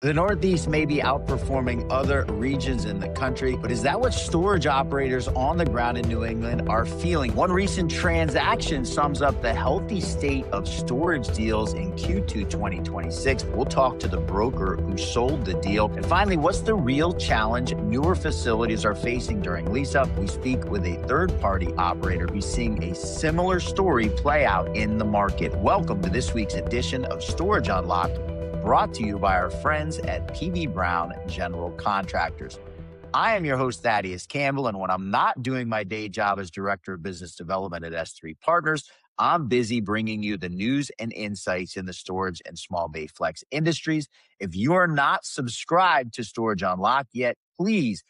The Northeast may be outperforming other regions in the country, but is that what storage operators on the ground in New England are feeling? One recent transaction sums up the healthy state of storage deals in Q2 2026. We'll talk to the broker who sold the deal. And finally, what's the real challenge newer facilities are facing during lease-up? We speak with a third-party operator who's seeing a similar story play out in the market. Welcome to this week's edition of Storage Unlocked, brought to you by our friends at PB Brown General Contractors. I am your host, Thaddeus Campbell, and when I'm not doing my day job as Director of Business Development at S3 Partners, I'm busy bringing you the news and insights in the storage and small bay flex industries. If you are not subscribed to Storage Unlocked yet, please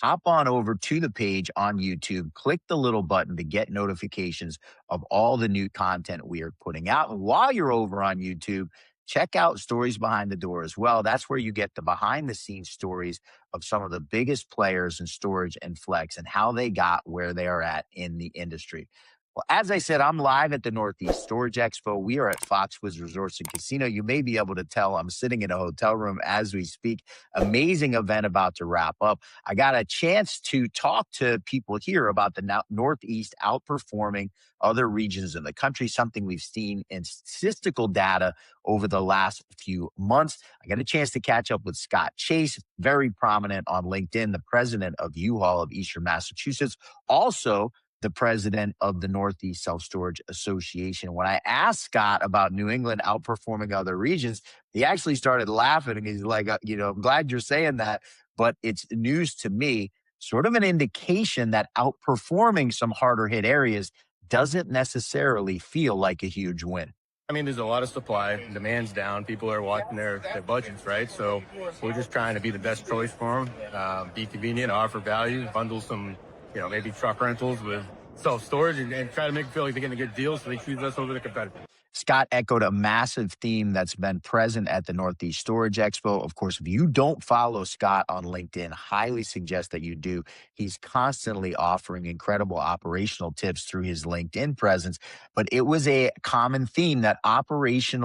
hop on over to the page on YouTube, click the little button to get notifications of all the new content we are putting out. And while you're over on YouTube, check out Stories Behind the Door as well. That's where you get the behind the scenes stories of some of the biggest players in storage and flex and how they got where they are at in the industry. Well, as I said, I'm live at the Northeast Storage Expo. We are at Foxwoods Resort and Casino. You may be able to tell I'm sitting in a hotel room as we speak. Amazing event about to wrap up. I got a chance to talk to people here about the Northeast outperforming other regions in the country, something we've seen in statistical data over the last few months. I got a chance to catch up with Scott Chase, very prominent on LinkedIn, the president of U-Haul of Eastern Massachusetts, also the president of the Northeast Self-Storage Association. When I asked Scott about New England outperforming other regions, he actually started laughing and he's like, I'm glad you're saying that, but it's news to me, sort of an indication that outperforming some harder hit areas doesn't necessarily feel like a huge win. I mean, there's a lot of supply, demand's down, people are watching their budgets, right? So we're just trying to be the best choice for them, be convenient, offer value, bundle some, maybe truck rentals with self-storage and try to make them feel like they're getting a good deal so they choose us over the competitor. Scott echoed a massive theme that's been present at the Northeast Storage Expo. Of course, if you don't follow Scott on LinkedIn, highly suggest that you do. He's constantly offering incredible operational tips through his LinkedIn presence. But it was a common theme that operations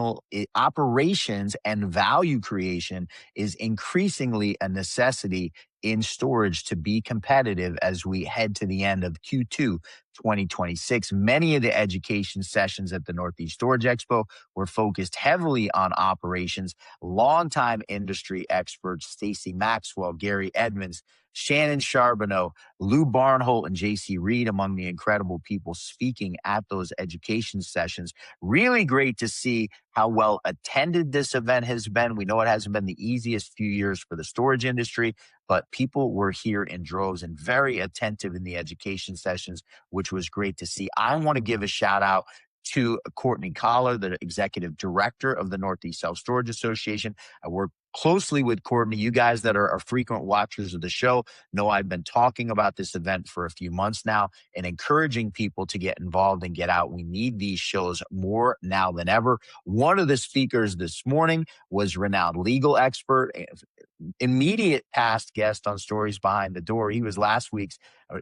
and value creation is increasingly a necessity in storage to be competitive as we head to the end of Q2 2026. Many of the education sessions at the Northeast Storage Expo were focused heavily on operations. Longtime industry experts Stacy Maxwell, Gary Edmonds, Shannon Charbonneau, Lou Barnhole, and JC Reed among the incredible people speaking at those education sessions. Really great to see how well attended this event has been. We know it hasn't been the easiest few years for the storage industry, but people were here in droves and very attentive in the education sessions, which was great to see. I want to give a shout out to Courtney Collar, the executive director of the Northeast Self-Storage Association. I work closely with Courtney. You guys that are frequent watchers of the show know I've been talking about this event for a few months now and encouraging people to get involved and get out. We need these shows more now than ever. One of the speakers this morning was renowned legal expert, immediate past guest on Stories Behind the Door. He was last week's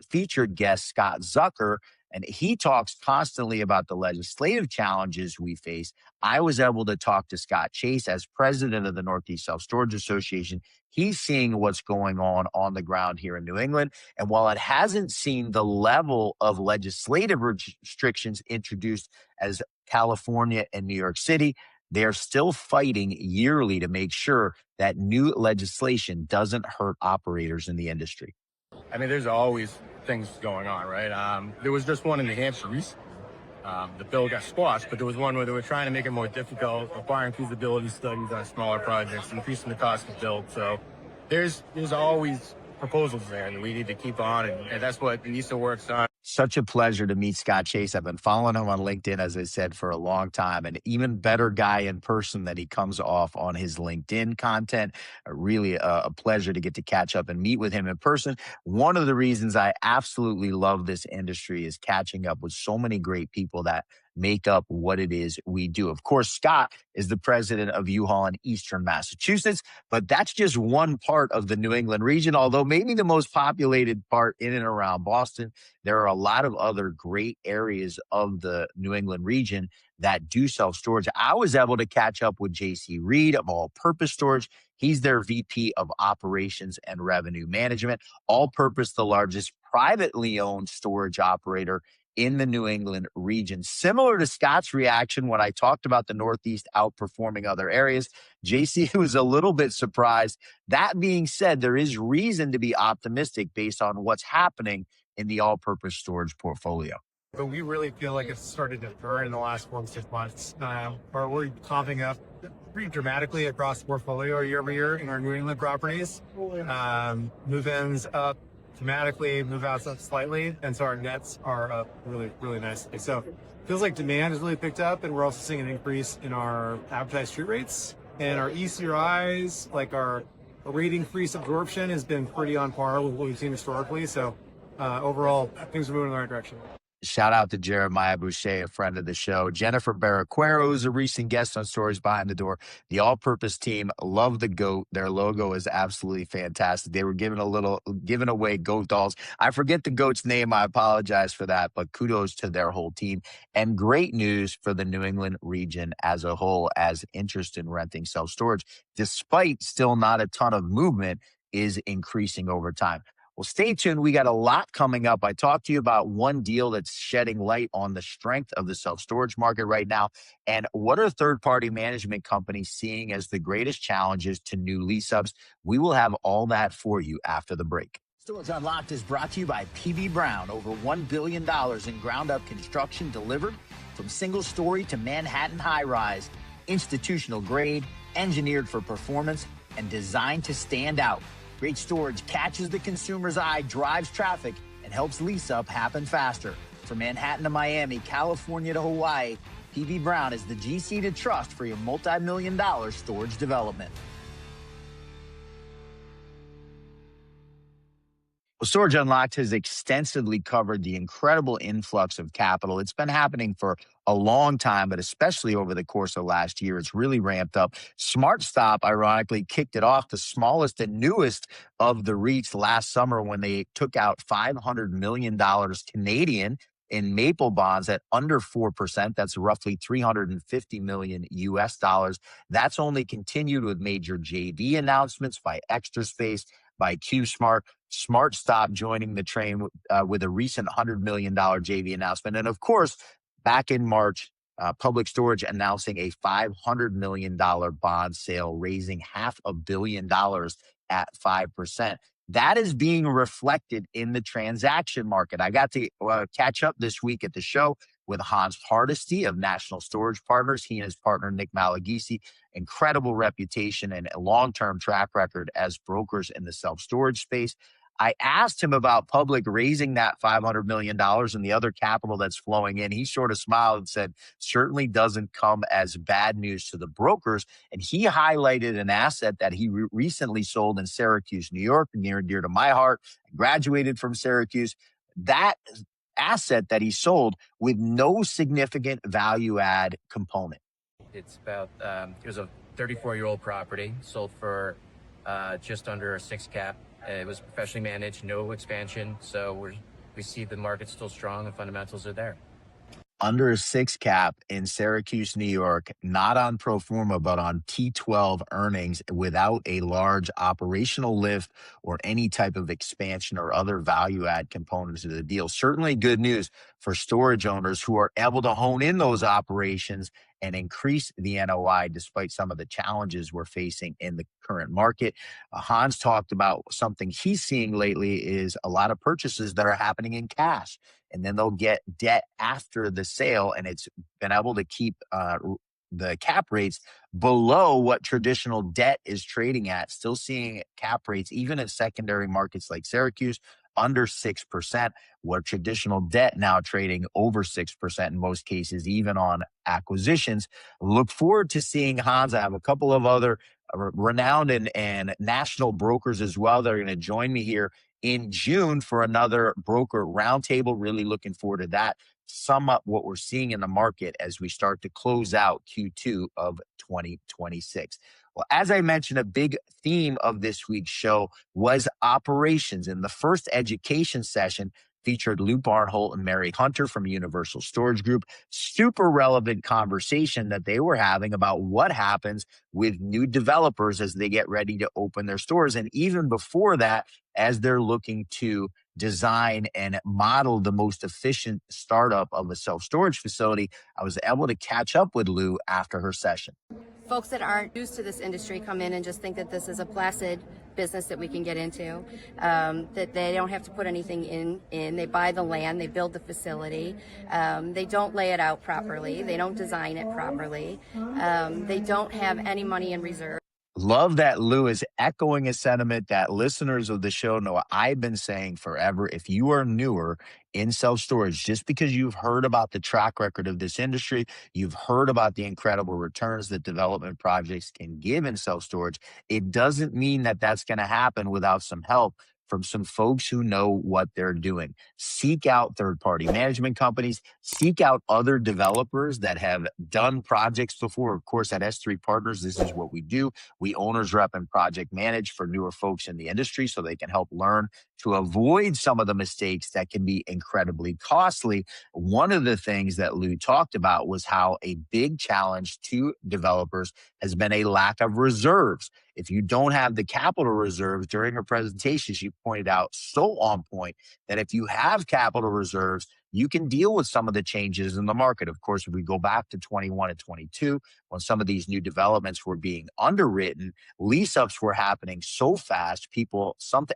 featured guest, Scott Zucker, and he talks constantly about the legislative challenges we face. I was able to talk to Scott Chase as president of the Northeast Self-Storage Association. He's seeing what's going on the ground here in New England. And while it hasn't seen the level of legislative restrictions introduced as California and New York City, they're still fighting yearly to make sure that new legislation doesn't hurt operators in the industry. I mean, there's always things going on, right? There was just one in New Hampshire recently. The bill got squashed, but there was one where they were trying to make it more difficult, requiring feasibility studies on smaller projects, increasing the cost to build. So there's always proposals there, and we need to keep on, and that's what NISA works on. Such a pleasure to meet Scott Chase. I've been following him on LinkedIn, as I said, for a long time. An even better guy in person that he comes off on his LinkedIn content. Really a pleasure to get to catch up and meet with him in person. One of the reasons I absolutely love this industry is catching up with so many great people that make up what it is we do. Of course, Scott is the president of U-Haul in Eastern Massachusetts, but that's just one part of the New England region, although maybe the most populated part in and around Boston. There are a lot of other great areas of the New England region that do self-storage. I was able to catch up with JC Reed of All Purpose Storage. He's their VP of Operations and Revenue Management. All Purpose, the largest privately owned storage operator in the New England region. Similar to Scott's reaction when I talked about the Northeast outperforming other areas, JC was a little bit surprised. That being said, there is reason to be optimistic based on what's happening in the all-purpose storage portfolio. But we really feel like it's started to turn in the last 4 to 6 months. We're comping up pretty dramatically across the portfolio year over year in our New England properties. Move-ins up dramatically, move-outs up slightly, and so our nets are up really, really nicely. So it feels like demand has really picked up, and we're also seeing an increase in our advertised street rates. And our ECRIs, like our rating-free absorption, has been pretty on par with what we've seen historically. So overall, things are moving in the right direction. Shout out to Jeremiah Boucher, a friend of the show. Jennifer Barraquero is a recent guest on Stories Behind the Door. The all-purpose team love the goat. Their logo is absolutely fantastic. They were giving away goat dolls. I forget the goat's name. I apologize for that, but kudos to their whole team. And great news for the New England region as a whole, as interest in renting self-storage, despite still not a ton of movement, is increasing over time. Well, stay tuned. We got a lot coming up. I talked to you about one deal that's shedding light on the strength of the self-storage market right now. And what are third-party management companies seeing as the greatest challenges to new lease-ups? We will have all that for you after the break. Storage Unlocked is brought to you by PB Brown. Over $1 billion in ground-up construction delivered from single-story to Manhattan high-rise. Institutional grade, engineered for performance, and designed to stand out. Great storage catches the consumer's eye, drives traffic, and helps lease-up happen faster. From Manhattan to Miami, California to Hawaii, PB Brown is the GC to trust for your multi-million-dollar storage development. Well, Storage Unlocked has extensively covered the incredible influx of capital. It's been happening for a long time, but especially over the course of last year, it's really ramped up. SmartStop, ironically, kicked it off, the smallest and newest of the REITs last summer when they took out $500 million Canadian in Maple bonds at under 4%. That's roughly $350 million US dollars. That's only continued with major JV announcements by Extra Space, by QSmart. SmartStop joining the train with a recent $100 million JV announcement. And of course, back in March, Public Storage announcing a $500 million bond sale, raising $500 million at 5%. That is being reflected in the transaction market. I got to catch up this week at the show with Hans Hardesty of National Storage Partners. He and his partner, Nick Malagisi, incredible reputation and a long-term track record as brokers in the self-storage space. I asked him about Public raising that $500 million and the other capital that's flowing in. He sort of smiled and said, certainly doesn't come as bad news to the brokers. And he highlighted an asset that he recently sold in Syracuse, New York, near and dear to my heart. I graduated from Syracuse. That asset that he sold with no significant value add component. It's about, it was a 34-year-old property, sold for just under a 6 cap. It was professionally managed, no expansion. So we see the market still strong and fundamentals are there. Under a 6 cap in Syracuse, New York, not on pro forma, but on T12 earnings without a large operational lift or any type of expansion or other value add components of the deal. Certainly good news for storage owners who are able to hone in those operations and increase the NOI despite some of the challenges we're facing in the current market. Hans talked about something he's seeing lately is a lot of purchases that are happening in cash, and then they'll get debt after the sale, and it's been able to keep the cap rates below what traditional debt is trading at. Still seeing cap rates, even in secondary markets like Syracuse, under 6%, where traditional debt now trading over 6% in most cases, even on acquisitions. Look forward to seeing Hans. I have a couple of other renowned and national brokers as well that are going to join me here in June for another broker roundtable. Really looking forward to that. Sum up what we're seeing in the market as we start to close out Q2 of 2026. Well, as I mentioned, a big theme of this week's show was operations. In the first education session, featured Lou Barnhole and Mary Hunter from Universal Storage Group. Super relevant conversation that they were having about what happens with new developers as they get ready to open their stores. And even before that, as they're looking to design and model the most efficient startup of a self-storage facility. I was able to catch up with Lou after her session. Folks that aren't used to this industry come in and just think that this is a placid business that we can get into, that they don't have to put anything in. They buy the land, they build the facility, they don't lay it out properly, they don't design it properly, they don't have any money in reserve. Love that Lou is echoing a sentiment that listeners of the show know I've been saying forever. If you are newer in self-storage, just because you've heard about the track record of this industry, you've heard about the incredible returns that development projects can give in self-storage, it doesn't mean that that's going to happen without some help from some folks who know what they're doing. Seek out third-party management companies, seek out other developers that have done projects before. Of course, at S3 Partners, this is what we do. We owners rep and project manage for newer folks in the industry so they can help learn to avoid some of the mistakes that can be incredibly costly. One of the things that Lou talked about was how a big challenge to developers has been a lack of reserves. If you don't have the capital reserves during her presentation, she pointed out so on point that if you have capital reserves, you can deal with some of the changes in the market. Of course, if we go back to 21 and 22, when some of these new developments were being underwritten, lease-ups were happening so fast,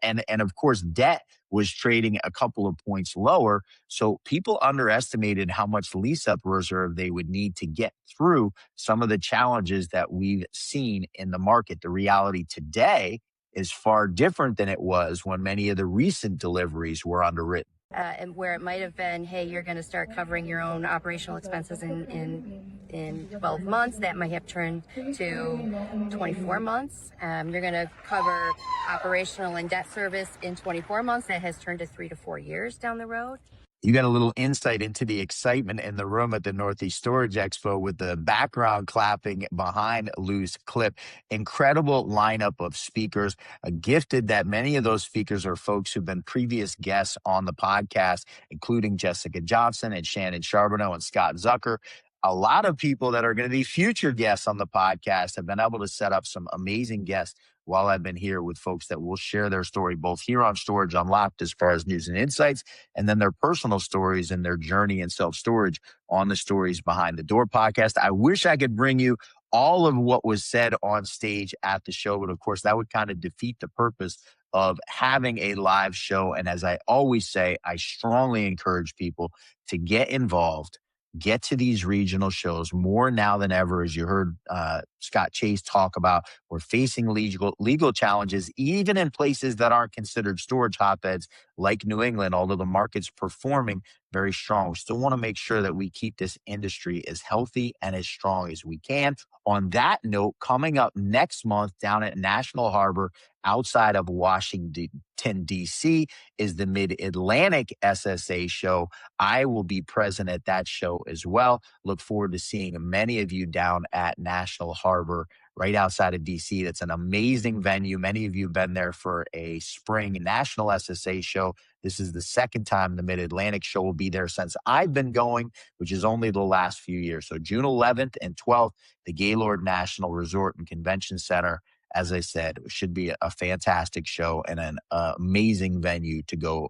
and of course, debt was trading a couple of points lower. So people underestimated how much lease-up reserve they would need to get through some of the challenges that we've seen in the market. The reality today is far different than it was when many of the recent deliveries were underwritten. And where it might have been, hey, you're going to start covering your own operational expenses in 12 months, that might have turned to 24 months. You're going to cover operational and debt service in 24 months. That has turned to 3 to 4 years down the road. You got a little insight into the excitement in the room at the Northeast Storage Expo with the background clapping behind Lou's clip. Incredible lineup of speakers, gifted that many of those speakers are folks who've been previous guests on the podcast, including Jessica Johnson and Shannon Charbonneau and Scott Zucker. A lot of people that are going to be future guests on the podcast have been able to set up some amazing guests while I've been here with folks that will share their story both here on Storage Unlocked as far as news and insights, and then their personal stories and their journey in self-storage on the Stories Behind the Door podcast. I wish I could bring you all of what was said on stage at the show, but of course that would kind of defeat the purpose of having a live show. And as I always say, I strongly encourage people to get involved, get to these regional shows more now than ever. As you heard Scott Chase talk about, we're facing legal challenges, even in places that aren't considered storage hotbeds like New England, although the market's performing very strong. We still want to make sure that we keep this industry as healthy and as strong as we can. On that note, coming up next month down at National Harbor outside of Washington, D.C. is the Mid-Atlantic SSA show. I will be present at that show as well. Look forward to seeing many of you down at National Harbor right outside of D.C. That's an amazing venue. Many of you have been there for a spring National SSA show. This is the second time the Mid-Atlantic show will be there since I've been going, which is only the last few years. So June 11th and 12th, the Gaylord National Resort and Convention Center. As I said, it should be a fantastic show and an amazing venue to go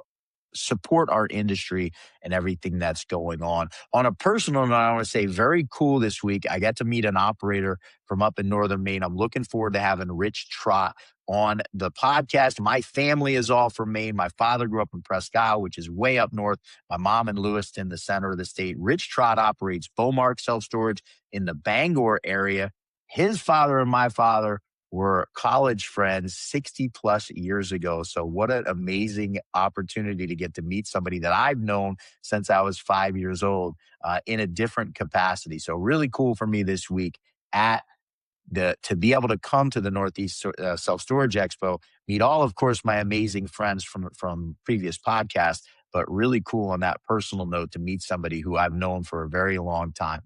support our industry and everything that's going on. On a personal note, I want to say very cool this week. I got to meet an operator from up in Northern Maine. I'm looking forward to having Rich Trott on the podcast. My family is all from Maine. My father grew up in Presque Isle, which is way up north. My mom in Lewiston, the center of the state. Rich Trott operates Beaumark Self-Storage in the Bangor area. His father and my father were college friends 60 plus years ago. So what an amazing opportunity to get to meet somebody that I've known since I was 5 years old in a different capacity. So really cool for me this week to be able to come to the Northeast Self-Storage Expo, meet all, of course, my amazing friends from previous podcasts, but really cool on that personal note to meet somebody who I've known for a very long time.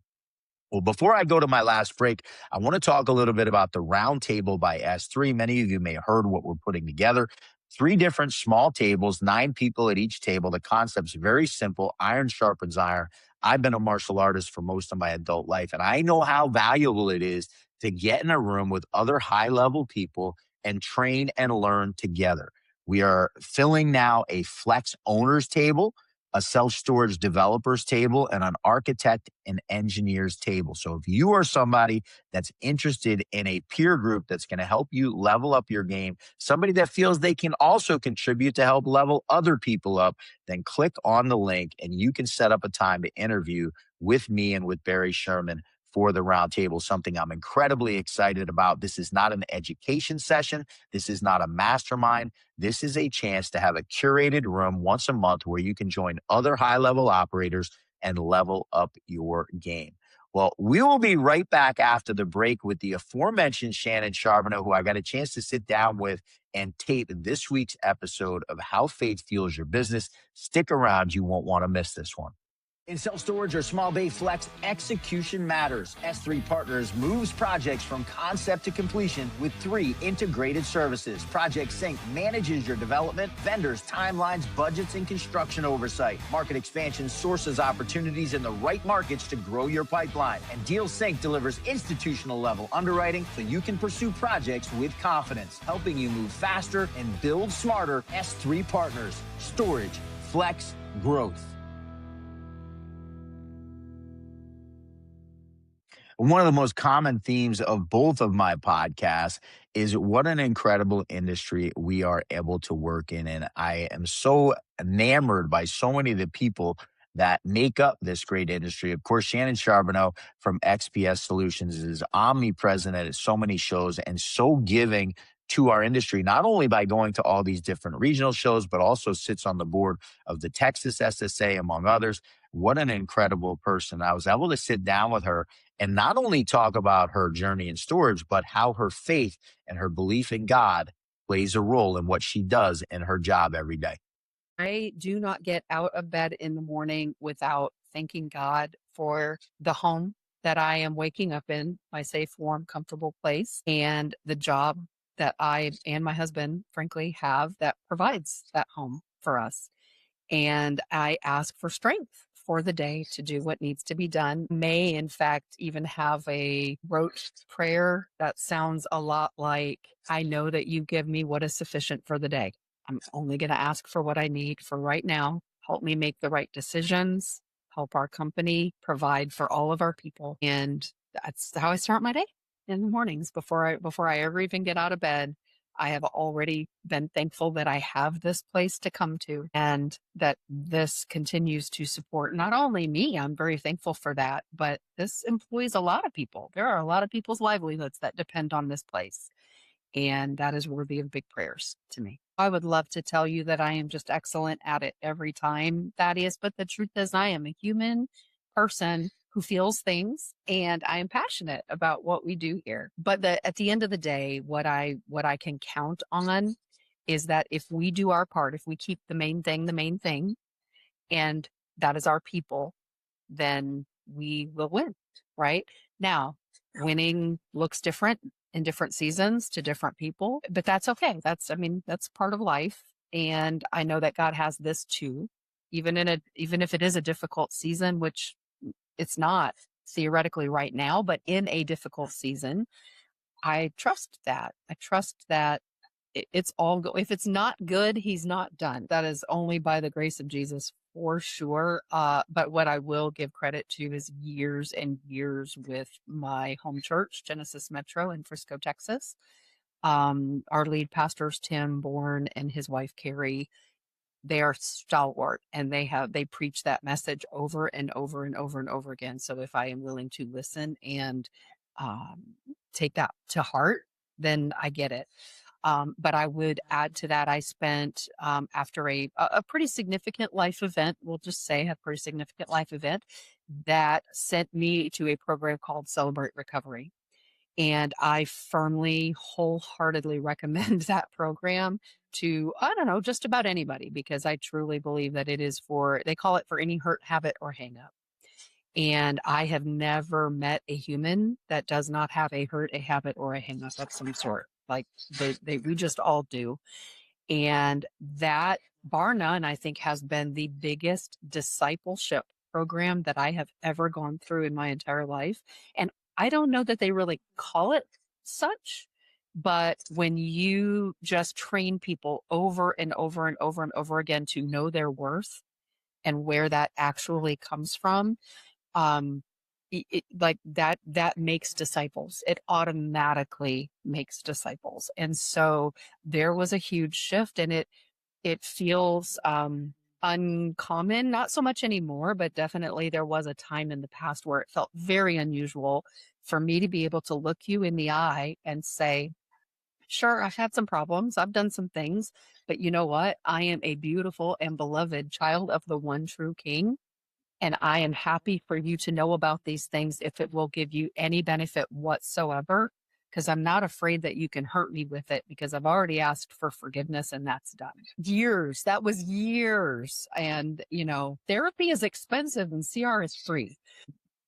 Well, before I go to my last break, I want to talk a little bit about the round table by S3. Many of you may have heard what we're putting together. Three different small tables, 9 people at each table. The concept's very simple. Iron sharpens iron. I've been a martial artist for most of my adult life, and I know how valuable it is to get in a room with other high level people and train and learn together. We are filling now a flex owners table, a self-storage developers table, and an architect and engineers table. So if you are somebody that's interested in a peer group that's going to help you level up your game, somebody that feels they can also contribute to help level other people up, then click on the link and you can set up a time to interview with me and with Barry Sherman for the roundtable, something I'm incredibly excited about. This is not an education session. This is not a mastermind. This is a chance to have a curated room once a month where you can join other high-level operators and level up your game. Well, we will be right back after the break with the aforementioned Shannon Charbonneau, who I got a chance to sit down with and tape this week's episode of How Faith Fuels Your Business. Stick around. You won't want to miss this one. In self-storage or small bay flex, execution matters. S3 Partners moves projects from concept to completion with 3 integrated services. Project Sync manages your development, vendors, timelines, budgets, and construction oversight. Market Expansion sources opportunities in the right markets to grow your pipeline. And Deal Sync delivers institutional level underwriting so you can pursue projects with confidence, helping you move faster and build smarter. S3 Partners, storage, flex, growth. One of the most common themes of both of my podcasts is what an incredible industry we are able to work in. And I am so enamored by so many of the people that make up this great industry. Of course, Shannon Charbonneau from XPS Solutions is omnipresent at so many shows and so giving to our industry, not only by going to all these different regional shows, but also sits on the board of the Texas SSA, among others. What an incredible person. I was able to sit down with her and not only talk about her journey in storage, but how her faith and her belief in God plays a role in what she does in her job every day. I do not get out of bed in the morning without thanking God for the home that I am waking up in, my safe, warm, comfortable place, and the job that I and my husband, frankly, have that provides that home for us. And I ask for strength for the day to do what needs to be done. May, in fact, even have a rote prayer that sounds a lot like, I know that you give me what is sufficient for the day. I'm only going to ask for what I need for right now. Help me make the right decisions, help our company provide for all of our people. And that's how I start my day in the mornings before I ever even get out of bed. I have already been thankful that I have this place to come to and that this continues to support not only me, I'm very thankful for that, but this employs a lot of people. There are a lot of people's livelihoods that depend on this place. And that is worthy of big prayers to me. I would love to tell you that I am just excellent at it every time, Thaddeus, but the truth is I am a human person who feels things and I am passionate about what we do here. But at the end of the day, what I can count on is that if we do our part, if we keep the main thing, and that is our people, then we will win, right? Now, winning looks different in different seasons to different people, but that's okay. That's part of life. And I know that God has this too, even if it is a difficult season, which it's not theoretically right now, but in a difficult season, I trust that. I trust that it's all if it's not good, he's not done. That is only by the grace of Jesus for sure. But what I will give credit to is years and years with my home church, Genesis Metro in Frisco, Texas. Our lead pastors, Tim Bourne and his wife, Carrie, they are stalwart and they preach that message over and over and over and over again. So if I am willing to listen and take that to heart, then I get it. But I would add to that, I spent after a pretty significant life event, we'll just say a pretty significant life event that sent me to a program called Celebrate Recovery. And I firmly, wholeheartedly recommend that program to, I don't know, just about anybody, because I truly believe that it is they call it for any hurt, habit, or hang up. And I have never met a human that does not have a hurt, a habit, or a hang up of some sort. Like we just all do. And that, bar none, I think has been the biggest discipleship program that I have ever gone through in my entire life. And I don't know that they really call it such, but when you just train people over and over and over and over again to know their worth and where that actually comes from, um, like that makes disciples. It automatically makes disciples. And so there was a huge shift, and it feels uncommon, not so much anymore, but definitely there was a time in the past where it felt very unusual for me to be able to look you in the eye and say, sure, I've had some problems, I've done some things, but you know what? I am a beautiful and beloved child of the one true King. And I am happy for you to know about these things if it will give you any benefit whatsoever, because I'm not afraid that you can hurt me with it, because I've already asked for forgiveness and that's done. Years, that was years. And, therapy is expensive and CR is free.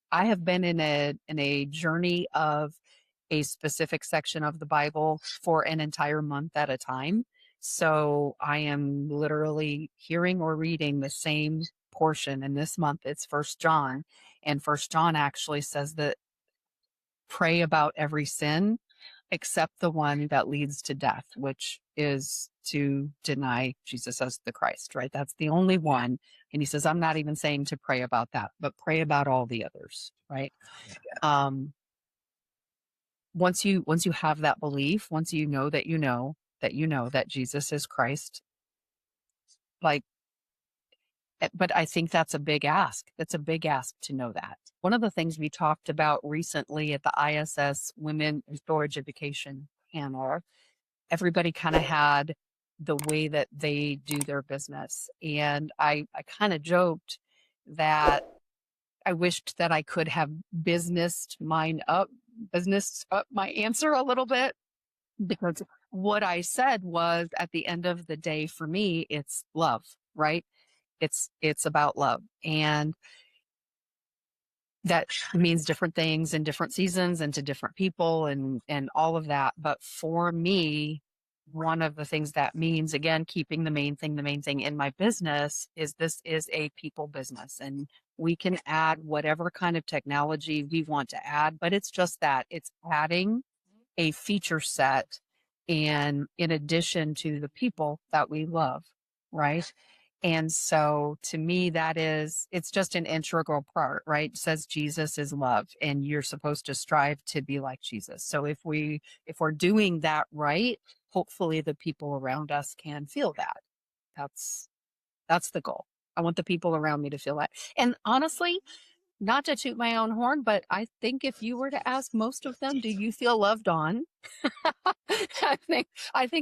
I have been in a journey of a specific section of the Bible for an entire month at a time. So I am literally hearing or reading the same portion. And this month it's First John. And First John actually says that pray about every sin except the one that leads to death, which is to deny Jesus as the Christ, right? That's the only one. And he says, I'm not even saying to pray about that, but pray about all the others, right? Once you have that belief, once you know that Jesus is Christ, like, but I think that's a big ask. That's a big ask to know that. One of the things we talked about recently at the ISS Women in Storage Education panel, everybody kind of had the way that they do their business. And I kind of joked that I wished that I could have businessed up my answer a little bit, because what I said was, at the end of the day, for me, it's love, right? It's about love. And that means different things in different seasons and to different people and all of that. But for me, one of the things that means, again, keeping the main thing in my business is this is a people business, and we can add whatever kind of technology we want to add, but it's just that it's adding a feature set, and in addition to the people that we love, right? And so to me, it's just an integral part, right? It says Jesus is love, and you're supposed to strive to be like Jesus. So if we're doing that right, hopefully the people around us can feel that. That's the goal. I want the people around me to feel that. And honestly, not to toot my own horn, but I think if you were to ask most of them, do you feel loved on? I think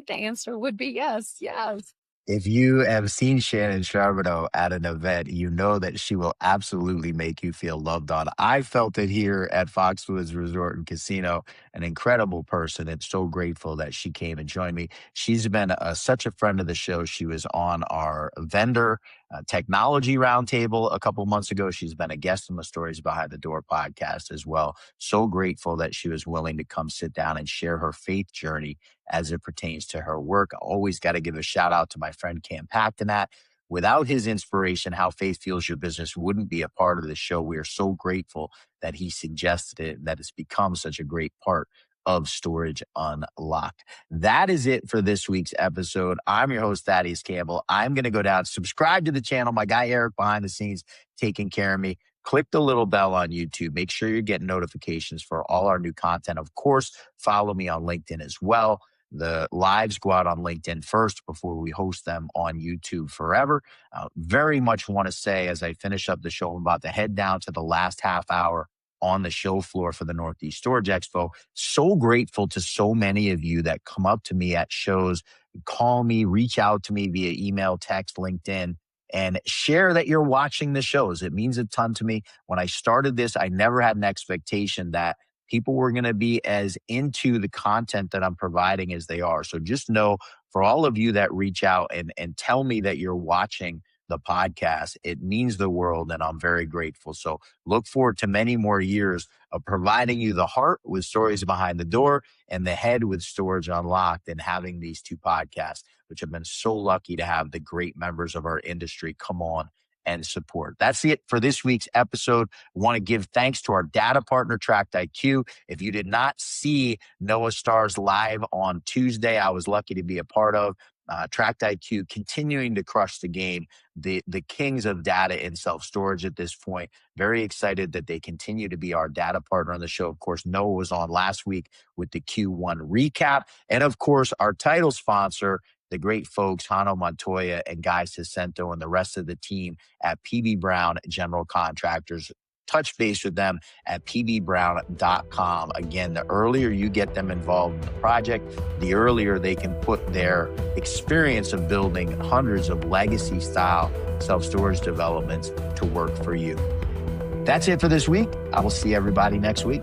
the answer would be yes. Yes. If you have seen Shannon Charbonneau at an event, you know that she will absolutely make you feel loved on. I felt it here at Foxwoods Resort and Casino, an incredible person, and so grateful that she came and joined me. She's been such a friend of the show. She was on our vendor technology roundtable a couple months ago. She's been a guest on the Stories Behind the Door podcast as well. So grateful that she was willing to come sit down and share her faith journey as it pertains to her work. I always got to give a shout out to my friend Cam Pactonat. Without his inspiration, How Faith Fuels Your Business wouldn't be a part of the show. We are so grateful that he suggested it, that it's become such a great part of Storage Unlocked. That is it for this week's episode. I'm your host, Thaddeus Campbell. I'm going to go down, subscribe to the channel. My guy Eric behind the scenes taking care of me. Click the little bell on YouTube. Make sure you're getting notifications for all our new content. Of course, follow me on LinkedIn as well. The lives go out on LinkedIn first before we host them on YouTube forever. Very much want to say, as I finish up the show, I'm about to head down to the last half hour on the show floor for the Northeast Storage Expo. So grateful to so many of you that come up to me at shows, call me, reach out to me via email, text, LinkedIn, and share that you're watching the shows. It means a ton to me. When I started this, I never had an expectation that people were going to be as into the content that I'm providing as they are. So just know, for all of you that reach out and tell me that you're watching the podcast. It means the world, and I'm very grateful. So look forward to many more years of providing you the heart with stories behind the door and the head with Storage Unlocked, and having these two podcasts, which have been so lucky to have the great members of our industry come on and support. That's it for this week's episode. I want to give thanks to our data partner, Tract IQ. If you did not see Noah Stars live on Tuesday, I was lucky to be a part of. Tract IQ continuing to crush the game, the kings of data and self-storage at this point. Very excited that they continue to be our data partner on the show. Of course, Noah was on last week with the Q1 recap. And of course, our title sponsor, the great folks, Hano Montoya and Guy Sicento and the rest of the team at PB Brown General Contractors. Touch base with them at pbbrown.com. Again, the earlier you get them involved in the project, the earlier they can put their experience of building hundreds of legacy style self-storage developments to work for you. That's it for this week. I will see everybody next week.